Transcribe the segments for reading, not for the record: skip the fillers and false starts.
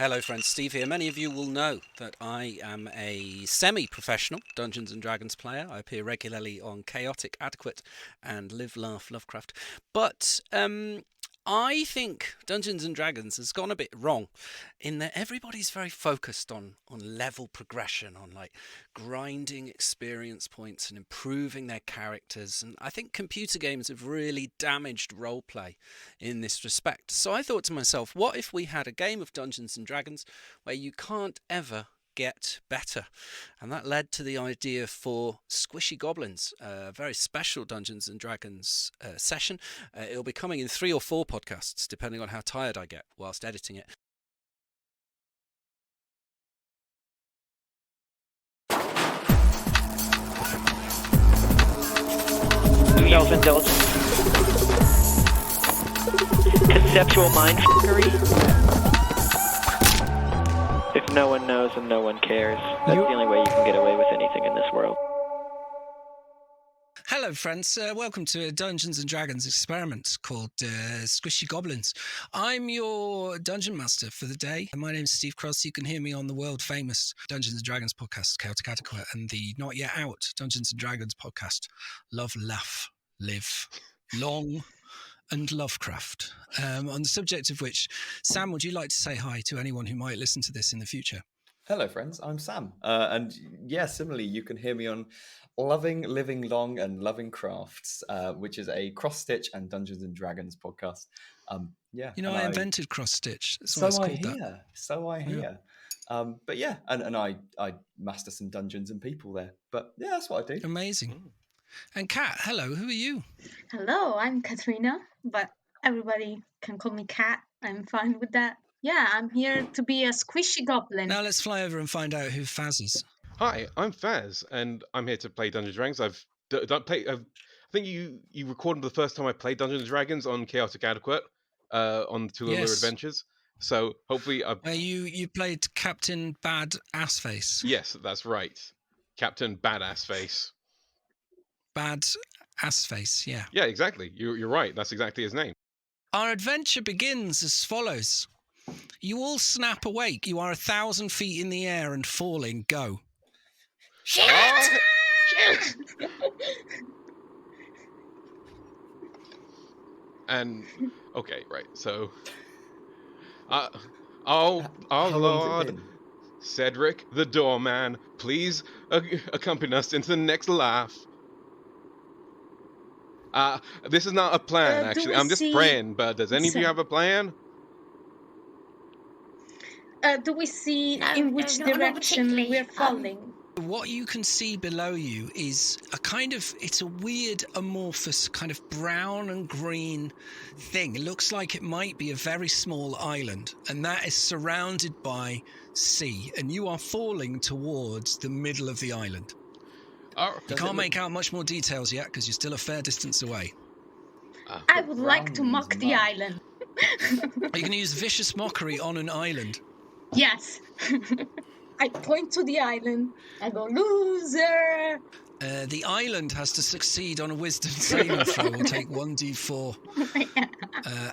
Hello friends, Steve here. Many of you will know that I am a semi-professional Dungeons & Dragons player. I appear regularly on Chaotic, Adequate and Live, Laugh, Lovecraft. But I think Dungeons & Dragons has gone a bit wrong in that everybody's very focused on level progression, on like grinding experience points and improving their characters. And I think computer games have really damaged roleplay in this respect. So I thought to myself, what if we had a game of Dungeons & Dragons where you can't ever get better? And that led to the idea for Squishy Goblins, a very special Dungeons & Dragons session. It'll be coming in 3 or 4 podcasts, depending on how tired I get whilst editing it. Self-indulgence. Conceptual mindfuckery. If no one knows and no one cares, that's the only way you can get away with anything in this world. Hello friends, welcome to a Dungeons & Dragons experiment called Squishy Goblins. I'm your Dungeon Master for the day. My name's Steve Cross. You can hear me on the world famous Dungeons & Dragons podcast, Chaotic Adequate, and the not yet out Dungeons & Dragons podcast, Love, Laugh, Live, Long and Lovecraft. On the subject of which, Sam, would you like to say hi to anyone who might listen to this in the future? Hello, friends. I'm Sam. And yeah, similarly, you can hear me on Loving, Living Long and Loving Crafts, which is a cross-stitch and Dungeons and Dragons podcast. Yeah. You know, I invented cross-stitch. That's why So it's I called hear. that. So I hear. But yeah, and I master some dungeons and people there. But yeah, that's what I do. Amazing. And Kat, hello, who are you? Hello, I'm Caterina, but everybody can call me Kat. I'm fine with that. Yeah, I'm here to be a Squishy Goblin. Now let's fly over and find out who Faz is. Hi, I'm Faz, and I'm here to play Dungeons & Dragons. I think you recorded the first time I played Dungeons & Dragons on Chaotic Adequate, on the Two Allure Adventures. So hopefully, where you played Captain Bad Ass Face. Yes, that's right, Captain Badass Face. Bad Ass Face, yeah. Yeah, exactly. You're right. That's exactly his name. Our adventure begins as follows. You all snap awake. You are 1,000 feet in the air and falling. Go. Shit! Shit! And okay, right. So, oh Lord, Cedric, the doorman, please accompany us into the next laugh. This is not a plan, actually. I'm just praying, but does any of you have a plan? Do we see in which direction we're falling? What you can see below you is it's a weird amorphous kind of brown and green thing. It looks like it might be a very small island, and that is surrounded by sea, and you are falling towards the middle of the island. You can't make out much more details yet because you're still a fair distance away. I would like to mock the island. Are you going to use vicious mockery on an island? Yes. I point to the island. I go, loser. The island has to succeed on a wisdom saving throw or take 1d4.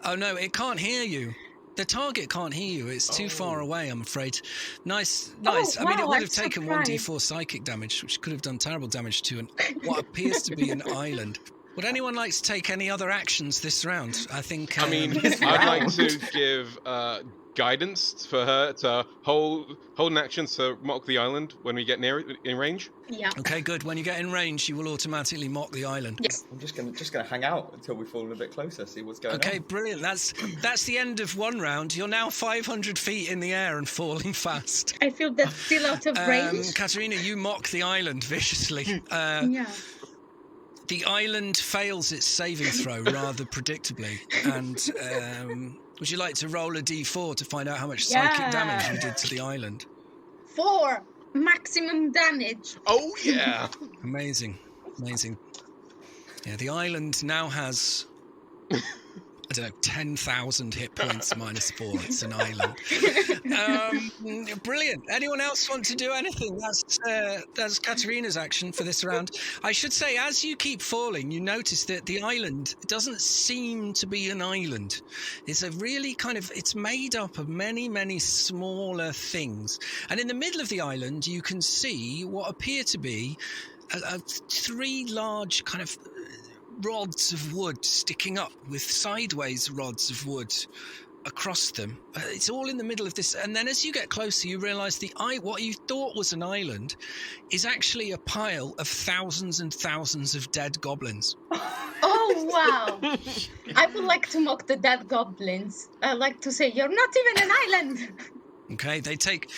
Oh no, it can't hear you. The target can't hear you. It's too far away, I'm afraid. Nice. Oh, I mean, it would I'm have taken surprised. 1d4 psychic damage, which could have done terrible damage to what appears to be an island. Would anyone like to take any other actions this round? I think... I'd like to give guidance for her to hold an action to mock the island when we get near in range. Yeah. Okay, good. When you get in range, you will automatically mock the island. Yes. I'm just gonna hang out until we fall in a bit closer, see what's going on. Okay, brilliant. That's the end of one round. You're now 500 feet in the air and falling fast. I feel that's still out of range. Caterina, you mock the island viciously. Yeah. The island fails its saving throw rather predictably. And would you like to roll a d4 to find out how much psychic damage you did to the island? 4 maximum damage. Oh, yeah. Amazing. Yeah, the island now has I don't know, 10,000 hit points minus 4. It's an island. Brilliant. Anyone else want to do anything? That's Caterina's action for this round. I should say, as you keep falling, you notice that the island doesn't seem to be an island. It's a really it's made up of many, many smaller things. And in the middle of the island, you can see what appear to be 3 large rods of wood sticking up with sideways rods of wood across them. It's all in the middle of this, and then as you get closer you realise what you thought was an island is actually a pile of thousands and thousands of dead goblins. Oh wow. I would like to mock the dead goblins. I like to say, you're not even an island. Okay, they take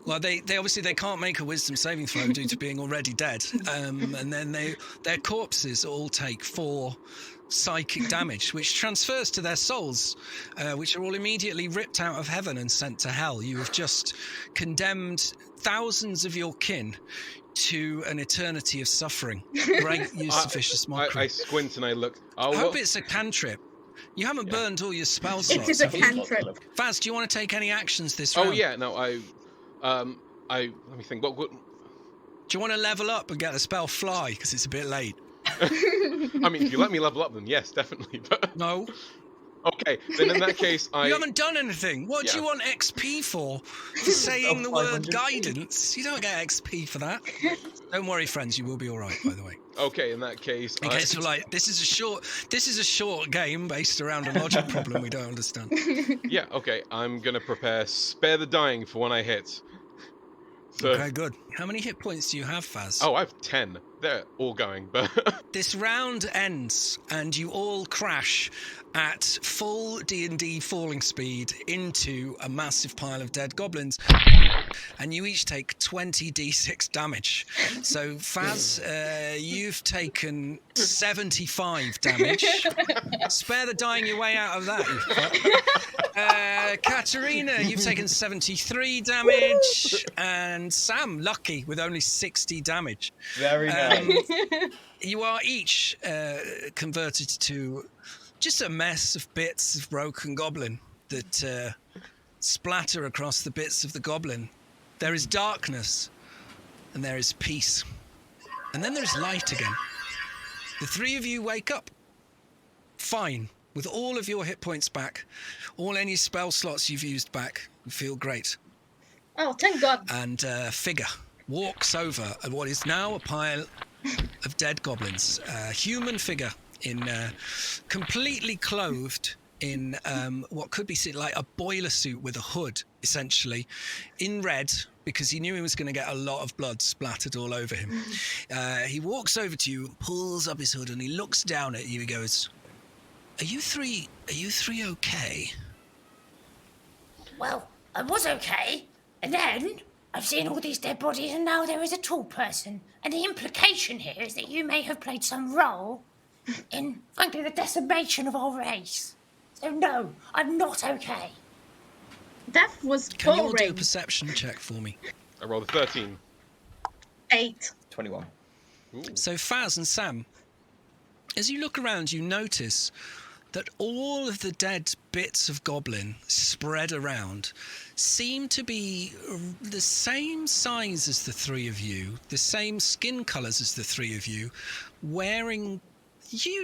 well, they obviously they can't make a wisdom saving throw due to being already dead, and then their corpses all take 4 psychic damage, which transfers to their souls, which are all immediately ripped out of heaven and sent to hell. You have just condemned thousands of your kin to an eternity of suffering. Great use of vicious mockery. I squint and I look. I hope it's a cantrip. You haven't burned all your spell slots. It is a cantrip. Faz, do you want to take any actions this round? Oh yeah, no, let me think. What? Do you want to level up and get the spell fly? Because it's a bit late. I mean, if you let me level up, then yes, definitely. But no. Okay, then in that case, You haven't done anything. What do you want XP for saying the word guidance? You don't get XP for that. Don't worry, friends. You will be all right, by the way. Okay, in that case, in case you're like, this is a short game based around a logic problem we don't understand. Yeah. Okay, I'm gonna prepare spare the dying for when I hit. So, okay, good. How many hit points do you have, Faz? Oh, I have 10. They're all going, but this round ends and you all crash at full D&D falling speed into a massive pile of dead goblins, and you each take 20d6 damage. So Faz, you've taken 75 damage. Spare the dying your way out of that. Caterina, you've taken 73 damage, and Sam, lucky with only 60 damage. Very nice. You are each converted to just a mess of bits of broken goblin that splatter across the bits of the goblin. There is darkness, and there is peace. And then there's light again. The 3 of you wake up fine, with all of your hit points back, all any spell slots you've used back. You feel great. Oh, thank God. And a figure walks over at what is now a pile of dead goblins. A human figure in completely clothed in what could be like a boiler suit with a hood, essentially, in red, because he knew he was going to get a lot of blood splattered all over him. He walks over to you, pulls up his hood, and he looks down at you. He goes, Are you three okay? Well, I was okay, and then I've seen all these dead bodies, and now there is a tall person. And the implication here is that you may have played some role in, frankly, the decimation of our race. So no, I'm not okay. That was Can boring. you all do a perception check for me? I rolled a 13. 8. 21. Ooh. So Faz and Sam, as you look around, you notice that all of the dead bits of goblin spread around seem to be the same size as the 3 of you, the same skin colours as the 3 of you, wearing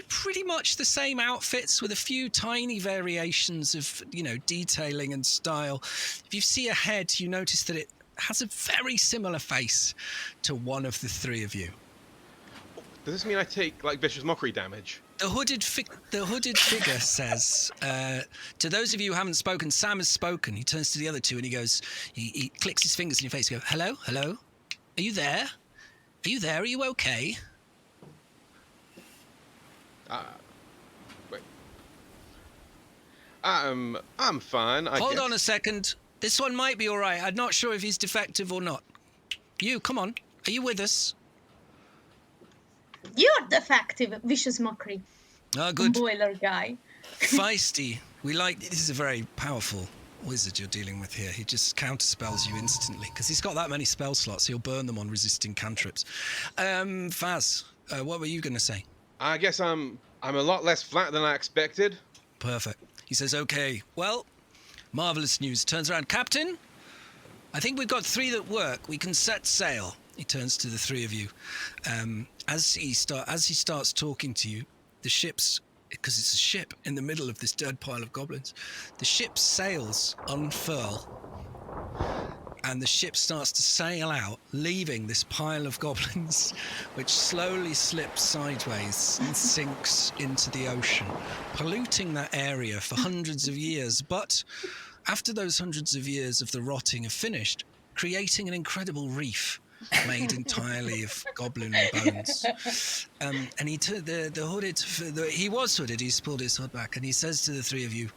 pretty much the same outfits with a few tiny variations of, detailing and style. If you see a head, you notice that it has a very similar face to one of the 3 of you. Does this mean I take vicious mockery damage? The hooded figure says, to those of you who haven't spoken, Sam has spoken. He turns to the other 2 and he goes, he clicks his fingers in your face. He goes, hello? Are you there? Are you okay? Wait. I'm fine. Hold on a second. This one might be all right. I'm not sure if he's defective or not. You, come on. Are you with us? You're defective, vicious mockery. Oh, good. Boiler guy. Feisty. This is a very powerful wizard you're dealing with here. He just counterspells you instantly because he's got that many spell slots. He'll burn them on resisting cantrips. Faz, what were you going to say? I guess I'm I'm a lot less flat than I expected. Perfect. He says, okay, well, marvelous news. Turns around, Captain, I think we've got 3 that work. We can set sail. He turns to the 3 of you. As he starts talking to you, the ship's, because it's a ship in the middle of this dead pile of goblins, the ship's sails unfurl, and the ship starts to sail out, leaving this pile of goblins, which slowly slips sideways and sinks into the ocean, polluting that area for hundreds of years. But after those hundreds of years of the rotting have finished, creating an incredible reef made entirely of goblin bones. And he was hooded, he's pulled his hood back, and he says to the 3 of you,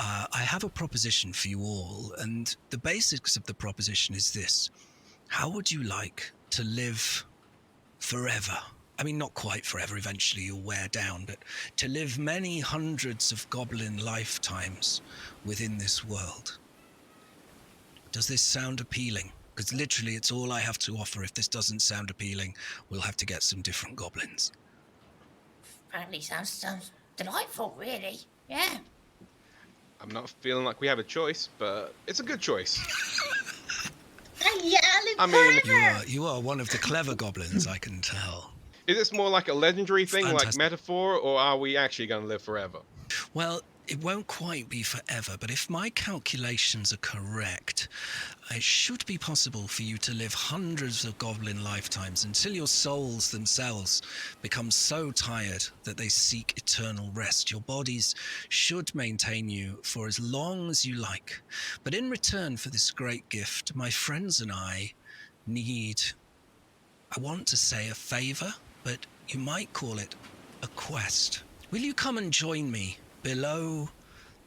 I have a proposition for you all, and the basics of the proposition is this. How would you like to live forever? I mean, not quite forever, eventually you'll wear down, but to live many hundreds of goblin lifetimes within this world. Does this sound appealing? Because literally it's all I have to offer. If this doesn't sound appealing, we'll have to get some different goblins. Apparently sounds delightful, really. Yeah. I'm not feeling like we have a choice, but it's a good choice. I mean, You are one of the clever goblins, I can tell. Is this more like a legendary thing, Fantastic. like metaphor, or are we actually going to live forever? Well, it won't quite be forever, but if my calculations are correct, it should be possible for you to live hundreds of goblin lifetimes until your souls themselves become so tired that they seek eternal rest. Your bodies should maintain you for as long as you like. But in return for this great gift, my friends and I want to say a favor, but you might call it a quest. Will you come and join me below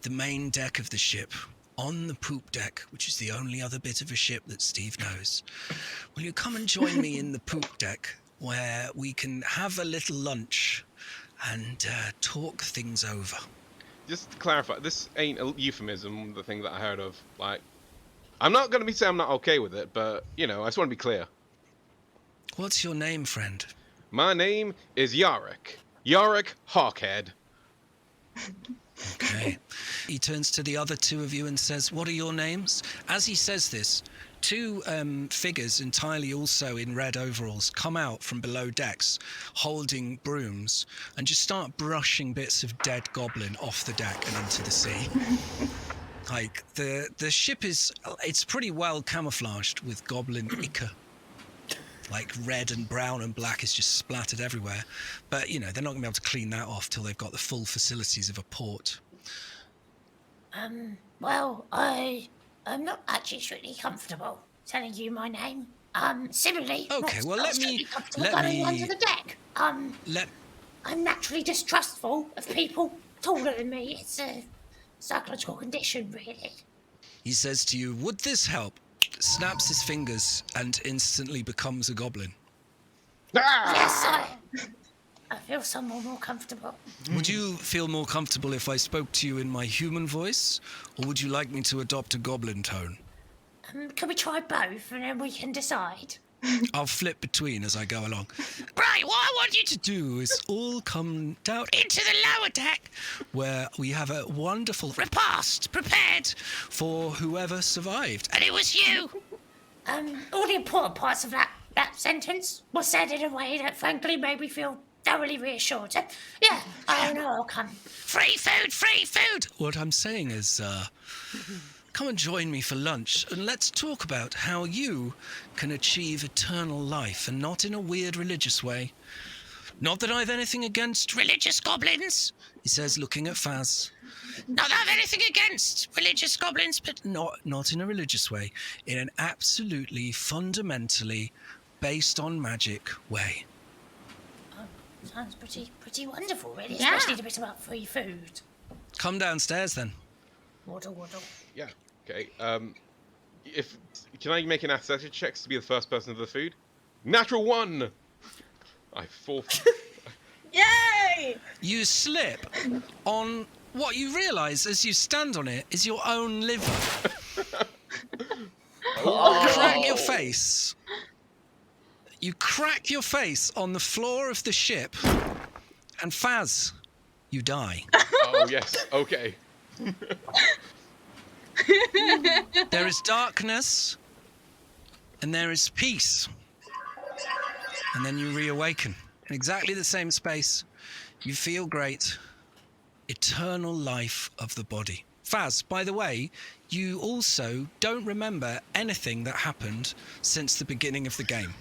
the main deck of the ship, on the poop deck, which is the only other bit of a ship that Steve knows? Will you come and join me in the poop deck, where we can have a little lunch and talk things over? Just to clarify, this ain't a euphemism, the thing that I heard of. Like, I'm not going to be saying I'm not okay with it, but, I just want to be clear. What's your name, friend? My name is Yarick. Yarick Hawkhead. Okay. He turns to the other 2 of you and says, what are your names? As he says this, 2 figures entirely also in red overalls come out from below decks holding brooms and just start brushing bits of dead goblin off the deck and into the sea. Like, the ship it's pretty well camouflaged with goblin ichor. Like red and brown and black is just splattered everywhere. But, they're not going to be able to clean that off till they've got the full facilities of a port. Well, I'm not actually strictly comfortable telling you my name. Similarly, Okay, well, not strictly comfortable going under the deck. I'm naturally distrustful of people taller than me. It's a psychological condition, really. He says to you, would this help? Snaps his fingers and instantly becomes a goblin. Yes, I feel somewhat more comfortable. Would you feel more comfortable if I spoke to you in my human voice, or would you like me to adopt a goblin tone? Can we try both and then we can decide? I'll flip between as I go along. Right, what I want you to do is all come down into the lower deck, where we have a wonderful repast prepared for whoever survived. And it was you! All the important parts of that sentence were said in a way that frankly made me feel thoroughly reassured. Yeah, I know I'll come. Free food, free food! What I'm saying is, come and join me for lunch, and let's talk about how you can achieve eternal life, and not in a weird religious way. Not that I've anything against religious goblins, he says, looking at Faz. Not that I have anything against religious goblins, but not in a religious way. In an absolutely, fundamentally, based on magic way. Sounds pretty wonderful, really, Yeah. especially the bit about free food. Come downstairs, then. Waddle, waddle. Yeah, okay. Can I make an athletics check to be the first person to the food? Natural 1! I fall. Yay! You slip on what you realise as you stand on it is your own liver. Crack your face. You crack your face on the floor of the ship, And Faz, you die. Oh, yes. Okay. There is darkness, and there is peace. And then you reawaken in exactly the same space. You feel great. Eternal life of the body. Faz, by the way, you also don't remember anything that happened since the beginning of the game.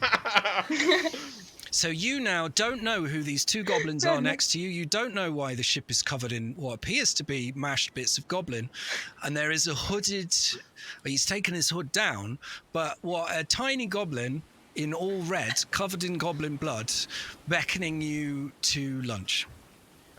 So you now don't know who these two goblins are next to you. You don't know why the ship is covered in what appears to be mashed bits of goblin. And there is a hooded... He's taken his hood down, but what a tiny goblin in all red, covered in goblin blood, beckoning you to lunch.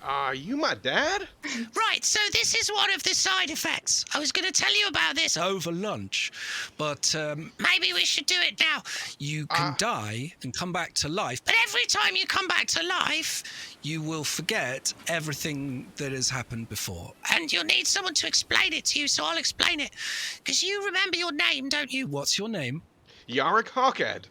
Are you my dad? Right, so this is one of the side effects. I was going to tell you about this over lunch, but maybe we should do it now. You can die and come back to life, but every time you come back to life, you will forget everything that has happened before. And you'll need someone to explain it to you, so I'll explain it. Because you remember your name, don't you? What's your name? Yarick Harkad.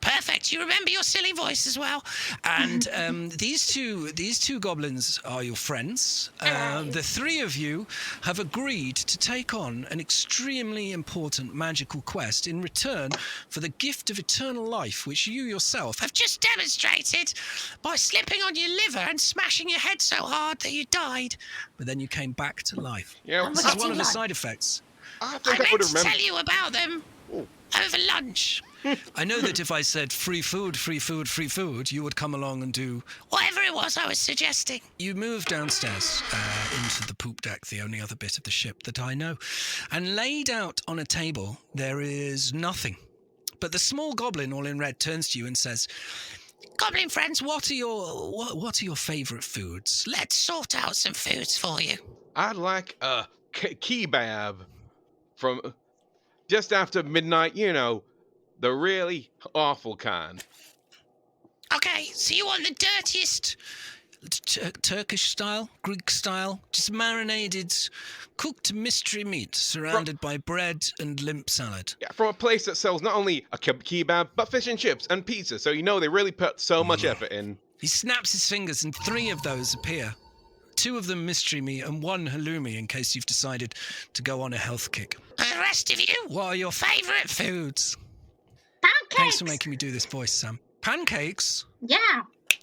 Perfect. You remember your silly voice as well. And these two goblins are your friends. The three of you have agreed to take on an extremely important magical quest in return for the gift of eternal life, which you yourself have just demonstrated by slipping on your liver and smashing your head so hard that you died. But then you came back to life. Yeah, This is one of the side effects. I I would meant to remember. tell you about them over lunch. I know that if I said free food, you would come along and do whatever it was I was suggesting. You move downstairs into the poop deck, the only other bit of the ship that I know. And laid out on a table, there is nothing. But the small goblin, all in red, turns to you and says, Goblin friends, what are your favourite foods? Let's sort out some foods for you. I'd like a kebab from just after midnight, you know, the really awful kind. Okay, so you want the dirtiest Turkish style, Greek style, just marinated, cooked mystery meat surrounded by bread and limp salad. Yeah, from a place that sells not only a kebab, but fish and chips and pizza, so you know they really put so much effort in. He snaps his fingers and 3 of those appear. 2 of them mystery meat and 1 halloumi in case you've decided to go on a health kick. And the rest of you, what are your favourite foods? Pancakes! Thanks for making me do this voice, Sam. Pancakes? Yeah.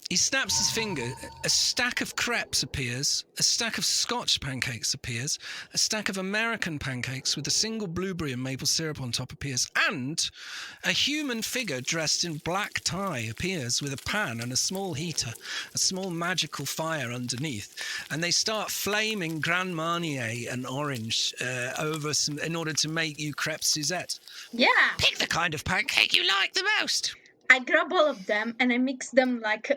He snaps his finger. A stack of crepes appears. A stack of Scotch pancakes appears. A stack of American pancakes with a single blueberry and maple syrup on top appears. And a human figure dressed in black tie appears with a pan and a small heater, a small magical fire underneath. And they start flaming Grand Marnier and orange over some in order to make you crepes Suzette. Yeah. Pick the kind of pancake you like the most. I grab all of them and I mix them like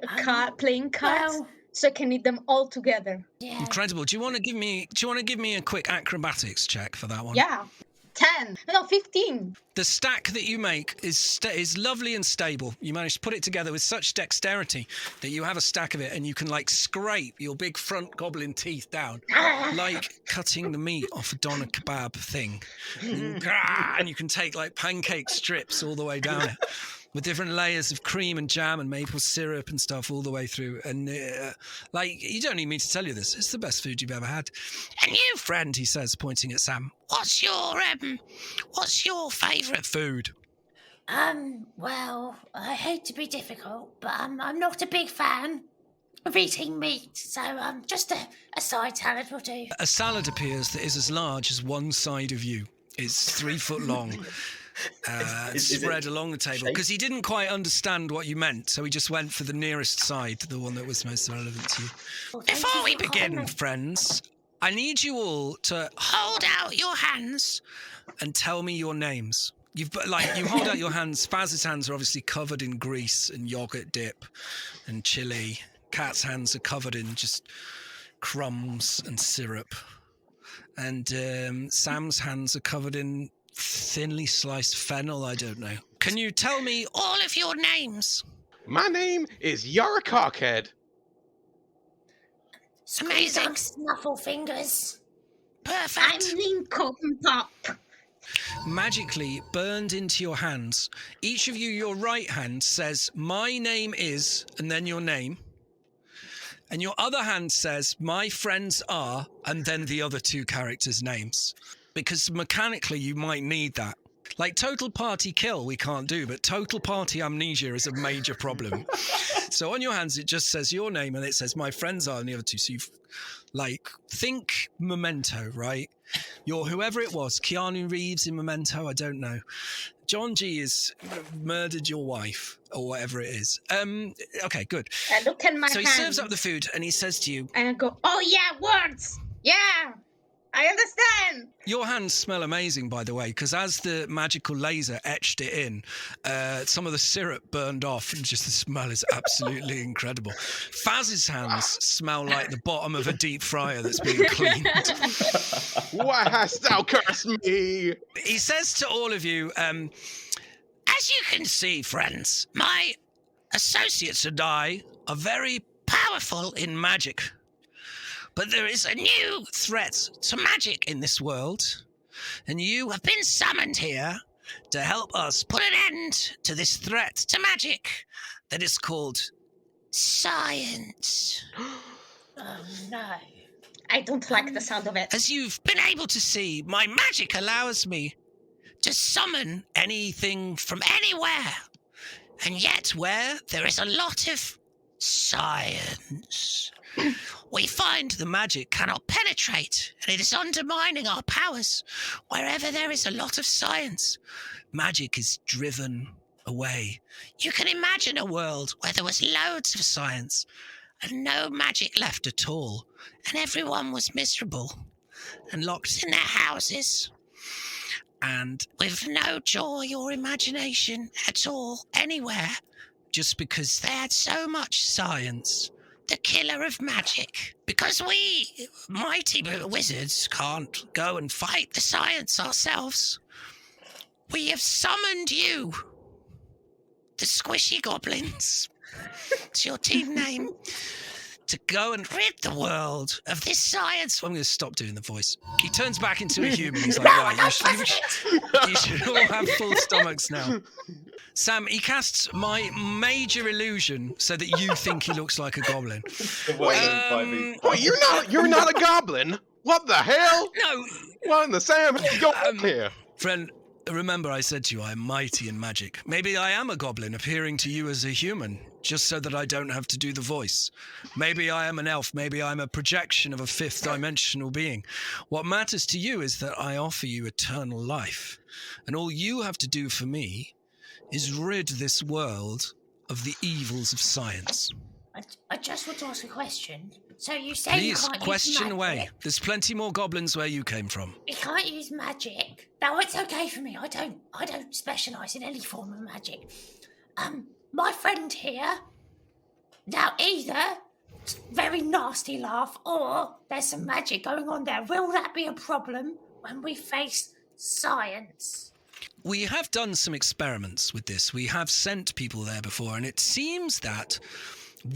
playing cards, well- so I can eat them all together. Yeah. Incredible. Do you want to give me a quick acrobatics check for that one? Yeah. 10. No, 15. The stack that you make is lovely and stable. You manage to put it together with such dexterity that you have a stack of it and you can like scrape your big front goblin teeth down like cutting the meat off a doner kebab thing. And you can take like pancake strips all the way down it with different layers of cream and jam and maple syrup and stuff all the way through. And like, you don't need me to tell you this. It's the best food you've ever had. And you, friend, he says, pointing at Sam, what's your favourite food? Well, I hate to be difficult, but I'm not a big fan of eating meat, so just a side salad will do. A salad appears that is as large as one side of you. It's 3 foot long. Is Spread it along the table shaped? because he didn't quite understand what you meant, so he just went for the nearest side, the one that was most relevant to you. Well, thank Before you we for begin, calling. friends, I need you all to hold out your hands and tell me your names. You hold out your hands. Faz's hands are obviously covered in grease and yogurt dip and chili. Cat's hands are covered in just crumbs and syrup. And Sam's hands are covered in thinly sliced fennel, I don't know. Can you tell me all of your names? My name is Yarick Harkad. Amazing. Snuffle fingers. Perfect. I'm Lincoln Pop. Magically burned into your hands. Each of you, your right hand says, my name is, and then your name. And your other hand says, my friends are, and then the other two characters' names. Because mechanically, you might need that. Like total party kill, we can't do, but total party amnesia is a major problem. So on your hands, it just says your name and it says my friends are and the other two. So you've, like, think Memento, right? You're whoever it was, Keanu Reeves in Memento, I don't know. John G has murdered your wife or whatever it is. Okay, good. I look at my So he hands. serves up the food and he says to you, And I go, oh yeah, words. Yeah, I understand. your hands smell amazing, by the way, because as the magical laser etched it in, some of the syrup burned off and just the smell is absolutely incredible. Faz's hands smell like the bottom of a deep fryer that's being cleaned. Why hast thou cursed me? He says to all of you, as you can see, friends, my associates and I are very powerful in magic. But there is a new threat to magic in this world, and you have been summoned here to help us put an end to this threat to magic that is called science. Oh no. I don't like the sound of it. As you've been able to see, my magic allows me to summon anything from anywhere, and yet where there is a lot of science, we find the magic cannot penetrate, and it is undermining our powers. Wherever there is a lot of science, magic is driven away. You can imagine a world where there was loads of science and no magic left at all, and everyone was miserable and locked in their houses and with no joy or imagination at all anywhere, just because they had so much science. The killer of magic. Because we, mighty wizards, can't go and fight the science ourselves. We have summoned you, the Squishy Goblins, it's your team name, to go and rid the world of this science. I'm going to stop doing the voice. He turns back into a human. He's like, right, you should all have full stomachs now. Sam, he casts my major illusion so that you think he looks like a goblin. Wait, you're not a goblin? What the hell? No. What in the Sam is going on here? Friend, remember I said to you I am mighty in magic. Maybe I am a goblin appearing to you as a human, just so that I don't have to do the voice. Maybe I am an elf. Maybe I'm a projection of a fifth dimensional being. What matters to you is that I offer you eternal life. And all you have to do for me is rid this world of the evils of science. I just want to ask a question. So you say Please, you can't question use magic. away. There's plenty more goblins where you came from. You can't use magic. No, it's okay for me. I don't specialise in any form of magic. My friend here. Now either it's a very nasty laugh or there's some magic going on there. Will that be a problem when we face science? We have done some experiments with this. We have sent people there before, and it seems that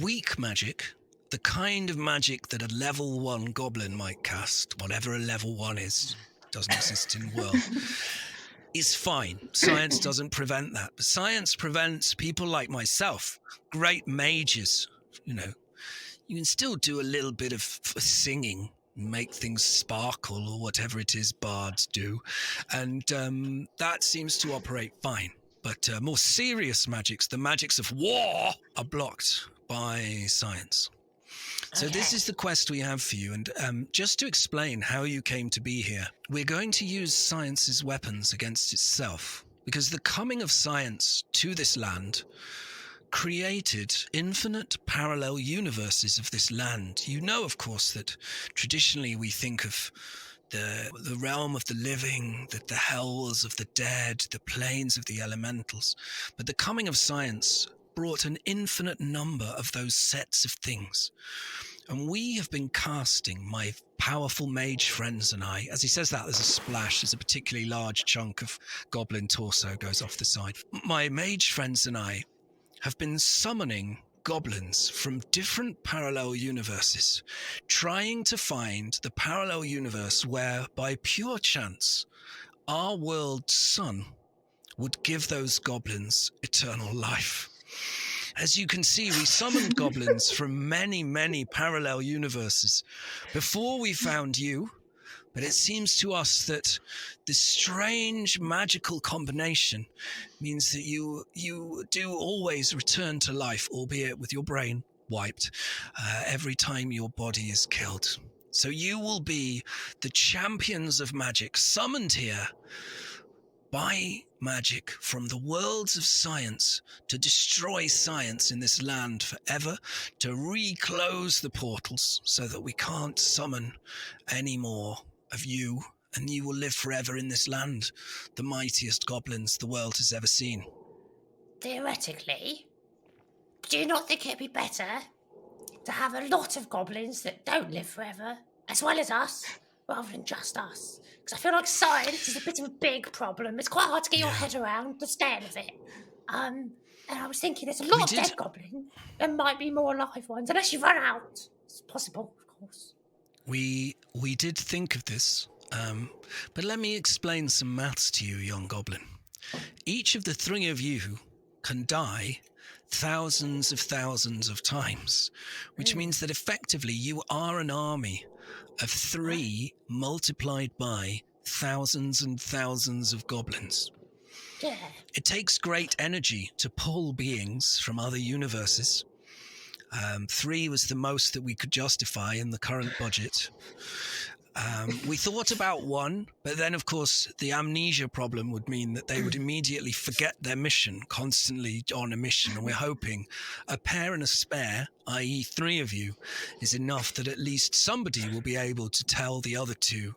weak magic, the kind of magic that a level 1 goblin might cast, whatever a level 1 is, doesn't exist in the world, is fine. Science doesn't prevent that. But science prevents people like myself, great mages. You know, you can still do a little bit of singing, make things sparkle or whatever it is bards do, and that seems to operate fine. But more serious magics, the magics of war, are blocked by science. So this is the quest we have for you, and just to explain how you came to be here, we're going to use science's weapons against itself, because the coming of science to this land created infinite parallel universes of this land. You know, of course, that traditionally we think of the realm of the living, the hells of the dead, the planes of the elementals. But the coming of science brought an infinite number of those sets of things. And we have been casting, my powerful mage friends and I, as he says that, there's a splash, there's a particularly large chunk of goblin torso goes off the side. My mage friends and I have been summoning goblins from different parallel universes, trying to find the parallel universe where, by pure chance, our world's sun would give those goblins eternal life. As you can see, we summoned goblins from many, many parallel universes before we found you. But it seems to us that this strange magical combination means that you do always return to life, albeit with your brain wiped, every time your body is killed. So you will be the champions of magic, summoned here by magic from the worlds of science to destroy science in this land forever, to reclose the portals so that we can't summon any more of you, and you will live forever in this land, the mightiest goblins the world has ever seen. Theoretically, do you not think it'd be better to have a lot of goblins that don't live forever, as well as us, rather than just us? Because I feel like science is a bit of a big problem. It's quite hard to get your head around the scale of it. And I was thinking there's a lot of dead goblins. There might be more live ones, unless you run out. It's possible, of course. We did think of this, but let me explain some maths to you, young goblin. Each of the three of you can die thousands of times, which means that effectively you are an army of 3 multiplied by thousands and thousands of goblins. Yeah. It takes great energy to pull beings from other universes. 3 was the most that we could justify in the current budget. We thought about 1, but then, of course, the amnesia problem would mean that they would immediately forget their mission, constantly on a mission. And we're hoping a pair and a spare, i.e. 3 of you, is enough that at least somebody will be able to tell the other 2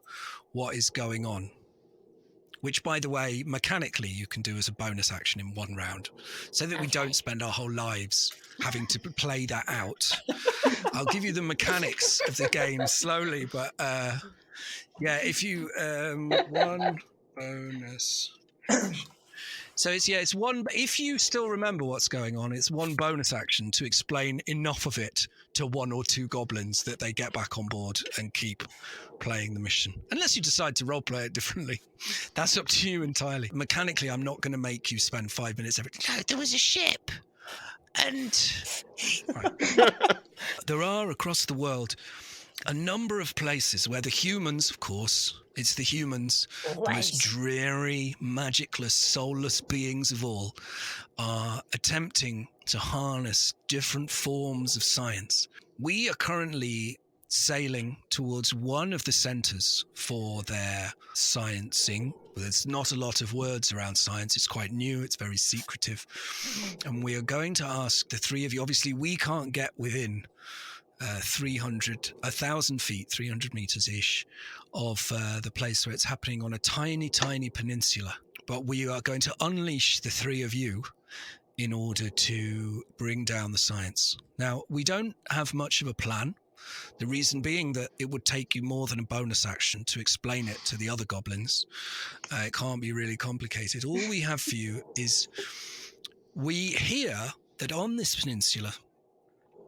what is going on. Which, by the way, mechanically you can do as a bonus action in 1 round, so that we don't spend our whole lives having to play that out. I'll give you the mechanics of the game slowly, but if you 1 bonus. So it's 1. If you still remember what's going on, it's 1 bonus action to explain enough of it to 1 or 2 goblins that they get back on board and keep playing the mission. Unless you decide to roleplay it differently. That's up to you entirely. Mechanically, I'm not going to make you spend 5 minutes every... No, there was a ship. And... Right. There are, across the world, a number of places where the humans, of course, it's the humans, the most dreary, magicless, soulless beings of all, are attempting to harness different forms of science. We are currently sailing towards one of the centers for their sciencing. There's not a lot of words around science. It's quite new. It's very secretive. And we are going to ask the 3 of you. Obviously, we can't get within 1,000 feet, 300 meters-ish, of the place where it's happening on a tiny, tiny peninsula. But we are going to unleash the 3 of you in order to bring down the science. Now, we don't have much of a plan. The reason being that it would take you more than a bonus action to explain it to the other goblins. It can't be really complicated. All we have for you is we hear that on this peninsula,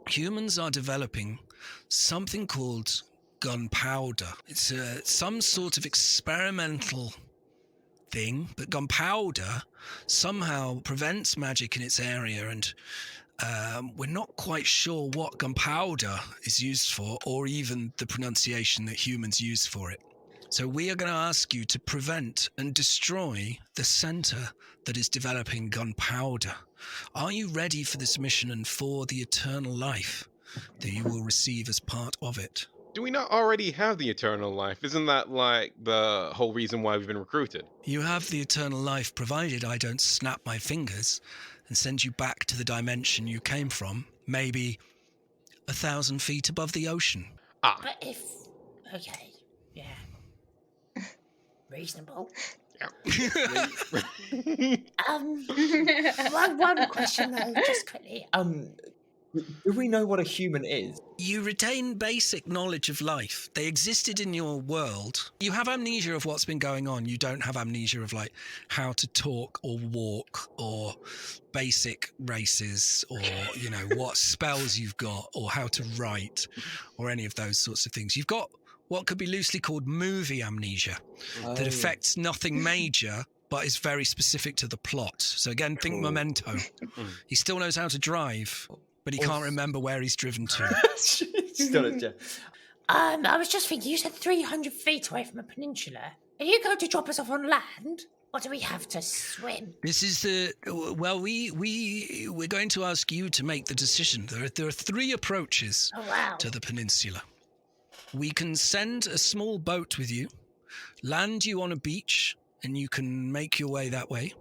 humans are developing something called gunpowder. It's some sort of experimental thing, but gunpowder somehow prevents magic in its area, and we're not quite sure what gunpowder is used for, or even the pronunciation that humans use for it. So we are going to ask you to prevent and destroy the center that is developing gunpowder. Are you ready for this mission and for the eternal life that you will receive as part of it? Do we not already have the eternal life? Isn't that like the whole reason why we've been recruited? You have the eternal life provided I don't snap my fingers and send you back to the dimension you came from, maybe 1,000 feet above the ocean. But if... Okay, yeah. Reasonable. Yeah. One question though, just quickly. Do we know what a human is? You retain basic knowledge of life. They existed in your world. You have amnesia of what's been going on. You don't have amnesia of like how to talk or walk or basic races or, you know, what spells you've got or how to write or any of those sorts of things. You've got what could be loosely called movie amnesia that affects nothing major but is very specific to the plot. So again, think Memento. He still knows how to drive, but he can't remember where he's driven to. I was just thinking, you said 300 feet away from a peninsula. Are you going to drop us off on land, or do we have to swim? This is we're going to ask you to make the decision. There are 3 approaches to the peninsula. We can send a small boat with you, land you on a beach, and you can make your way that way.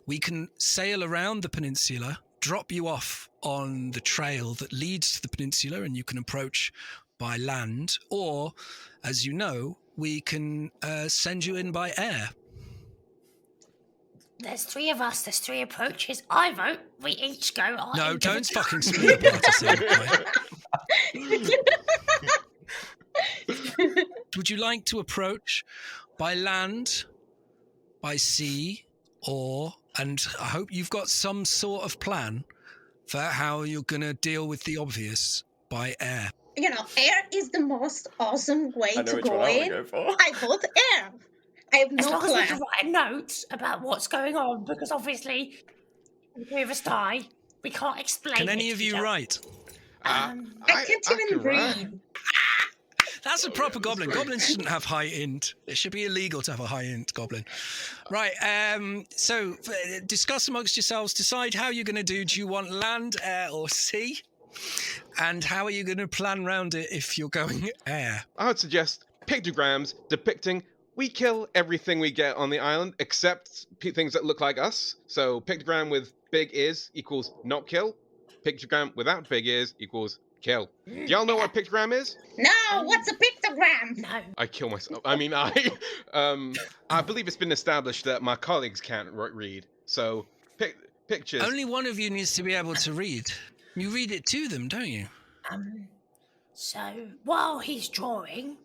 We can sail around the peninsula, drop you off on the trail that leads to the peninsula, and you can approach by land, or, as you know, we can send you in by air. There's 3 of us, there's 3 approaches. I vote we each go. No, don't fucking split the party. Would you like to approach by land, by sea, and I hope you've got some sort of plan for how you're going to deal with the obvious, by air. Air is the most awesome way to go in. I vote air. I have As no long as plan. we can write a note about what's going on, because obviously, if the 3 of us die, we can't explain. Can any of you write? I can't even read. That's a proper goblin. Goblins shouldn't have high int. It should be illegal to have a high int goblin. Right, so discuss amongst yourselves. Decide how you're going to do. Do you want land, air, or sea? And how are you going to plan around it if you're going air? I would suggest pictograms depicting we kill everything we get on the island except things that look like us. So pictogram with big ears equals not kill. Pictogram without big ears equals kill. Do y'all know what a pictogram is? No, what's a pictogram? No. I kill myself. I believe it's been established that my colleagues can't read. So pictures. Only one of you needs to be able to read. You read it to them, don't you? So while he's drawing,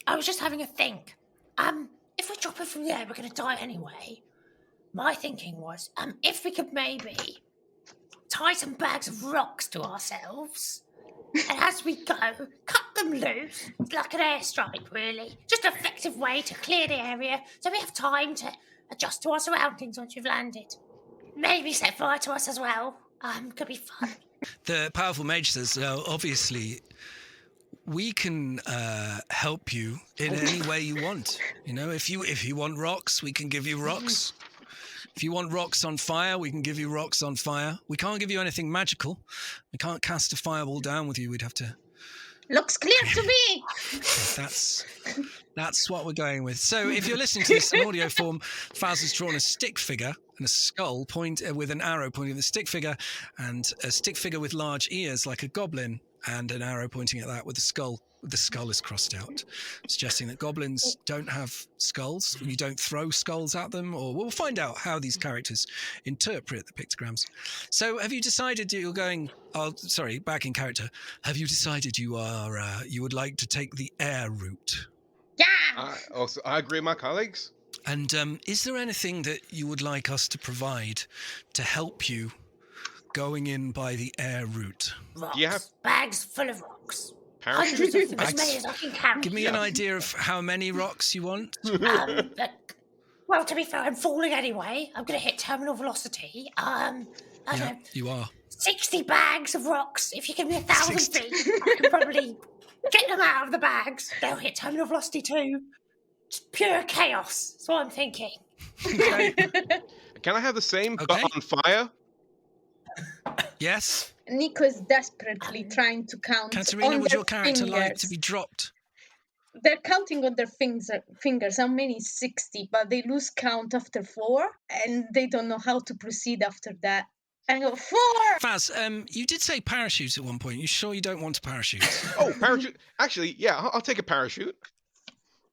I was just having a think. If we drop it from there, we're going to die anyway. My thinking was, if we could maybe tie some bags of rocks to ourselves, and as we go, cut them loose, like an airstrike, really. Just an effective way to clear the area, so we have time to adjust to our surroundings once we've landed. Maybe set fire to us as well. Could be fun. The powerful mage says, obviously, we can help you in any way you want. If you want rocks, we can give you rocks. If you want rocks on fire, we can give you rocks on fire. We can't give you anything magical. We can't cast a fireball down with you. We'd have to... Looks clear to me. That's what we're going with. So if you're listening to this in audio form, Faz has drawn a stick figure and a skull with an arrow pointing at the stick figure, and a stick figure with large ears like a goblin, and an arrow pointing at that with a skull. The skull is crossed out, suggesting that goblins don't have skulls. You don't throw skulls at them, or we'll find out how these characters interpret the pictograms. So have you decided you're going... Oh, sorry, back in character. Have you decided you would like to take the air route? Yeah! I agree with my colleagues. And is there anything that you would like us to provide to help you going in by the air route? Rocks. Yeah. Bags full of rocks. Parachutes? Hundreds of them, as many as I can carry. Give me an idea of how many rocks you want. Well, to be fair, I'm falling anyway. I'm going to hit terminal velocity. I don't know. You are. 60 bags of rocks. If you give me 1,000 feet, I can probably get them out of the bags. They'll hit terminal velocity too. Just pure chaos. That's what I'm thinking. Okay. Can I have the same but on fire? Yes. Nico is desperately trying to count Caterina, on would their your character fingers. like to be dropped? They're counting on their fingers. How many? 60, but they lose count after 4, and they don't know how to proceed after that. And go 4. Faz, you did say parachute at one point. You sure you don't want a parachute? Oh, parachute. Actually, yeah, I'll take a parachute.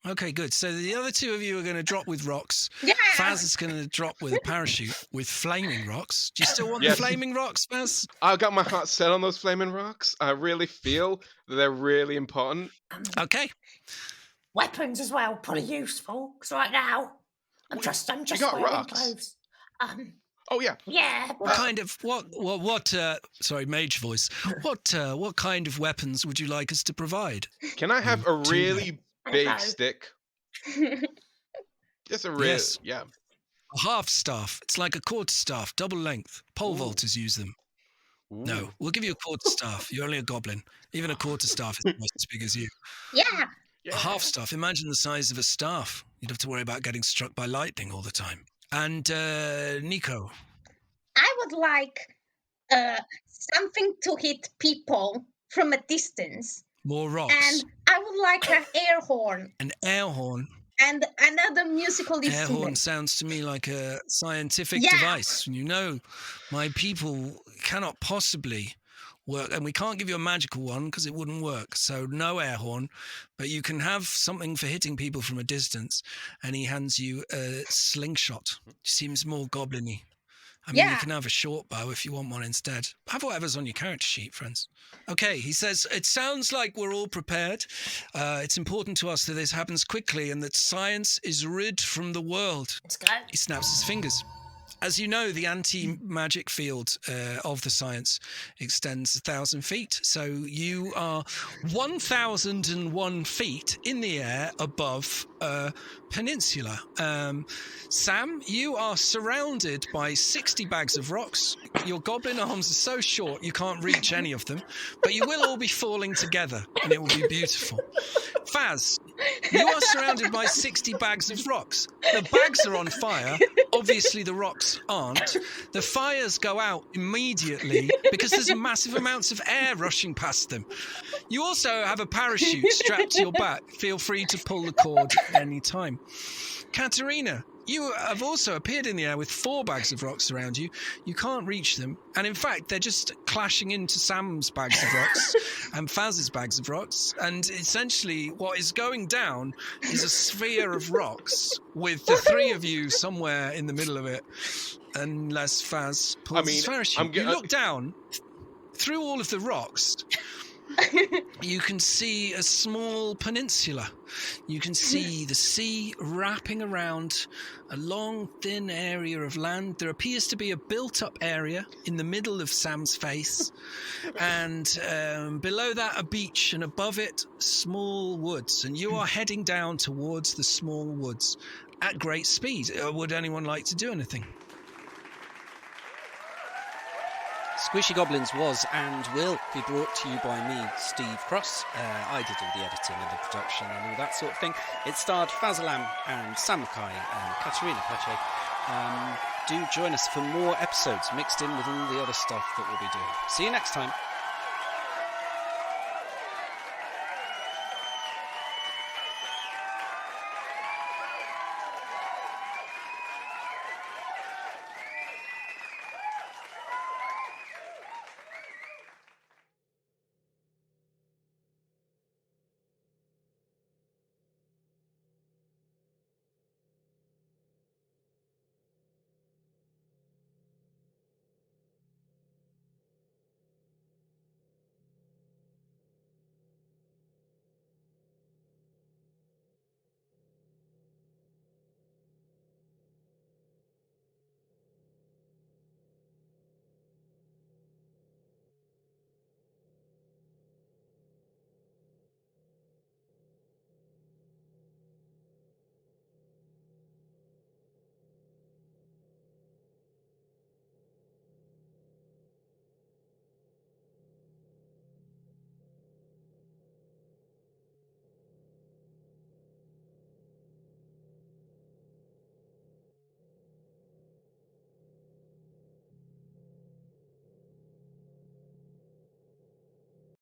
Okay, good. So the other 2 of you are going to drop with rocks. Yeah. Faz is going to drop with a parachute with flaming rocks. Do you still want the flaming rocks, Faz? I've got my heart set on those flaming rocks. I really feel that they're really important. Okay. Weapons as well, probably useful. Because right now, I'm just got wearing rocks? clothes. Oh yeah. Yeah. What kind of sorry, mage voice. What kind of weapons would you like us to provide? Can I have a really big Hello. stick? Just a real, Yes. yeah. A half staff. It's like a quarter staff, double length. Pole vaulters use them. Ooh. No, we'll give you a quarter staff. You're only a goblin. Even a quarter staff is almost as big as you. Yeah. A half staff. Imagine the size of a staff. You'd have to worry about getting struck by lightning all the time. And Nico. I would like something to hit people from a distance. More rocks. And I would like an air horn. An air horn. And another musical Air instrument. horn sounds to me like a scientific device. You know, my people cannot possibly work, and we can't give you a magical one because it wouldn't work. So no air horn, but you can have something for hitting people from a distance. And he hands you a slingshot. Seems more goblin-y. I mean, you can have a short bow if you want one instead. Have whatever's on your character sheet, friends. Okay, he says, it sounds like we're all prepared. It's important to us that this happens quickly and that science is rid from the world. Let's go. He snaps his fingers. As you know, the anti-magic field of the science extends 1,000 feet. So you are 1,001 feet in the air above a peninsula. Sam, you are surrounded by 60 bags of rocks. Your goblin arms are so short you can't reach any of them, but you will all be falling together and it will be beautiful. Faz, you are surrounded by 60 bags of rocks. The bags are on fire. Obviously, the rocks aren't. The fires go out immediately because there's massive amounts of air rushing past them. You also have a parachute strapped to your back. Feel free to pull the cord at any time. Caterina, you have also appeared in the air with 4 bags of rocks around you. You can't reach them. And in fact, they're just clashing into Sam's bags of rocks and Faz's bags of rocks. And essentially, what is going down is a sphere of rocks with the 3 of you somewhere in the middle of it. Unless Faz pulls his parachute. You look down through all of the rocks. You can see a small peninsula. You can see the sea wrapping around a long, thin area of land. There appears to be a built-up area in the middle of Sam's face. And below that, a beach. And above it, small woods. And you are heading down towards the small woods at great speed. Would anyone like to do anything? Squishy Goblins was and will be brought to you by me, Steve Cross. I did all the editing and the production and all that sort of thing. It starred Fazalam and Sam McKay and Caterina Pace. Do join us for more episodes mixed in with all the other stuff that we'll be doing. See you next time.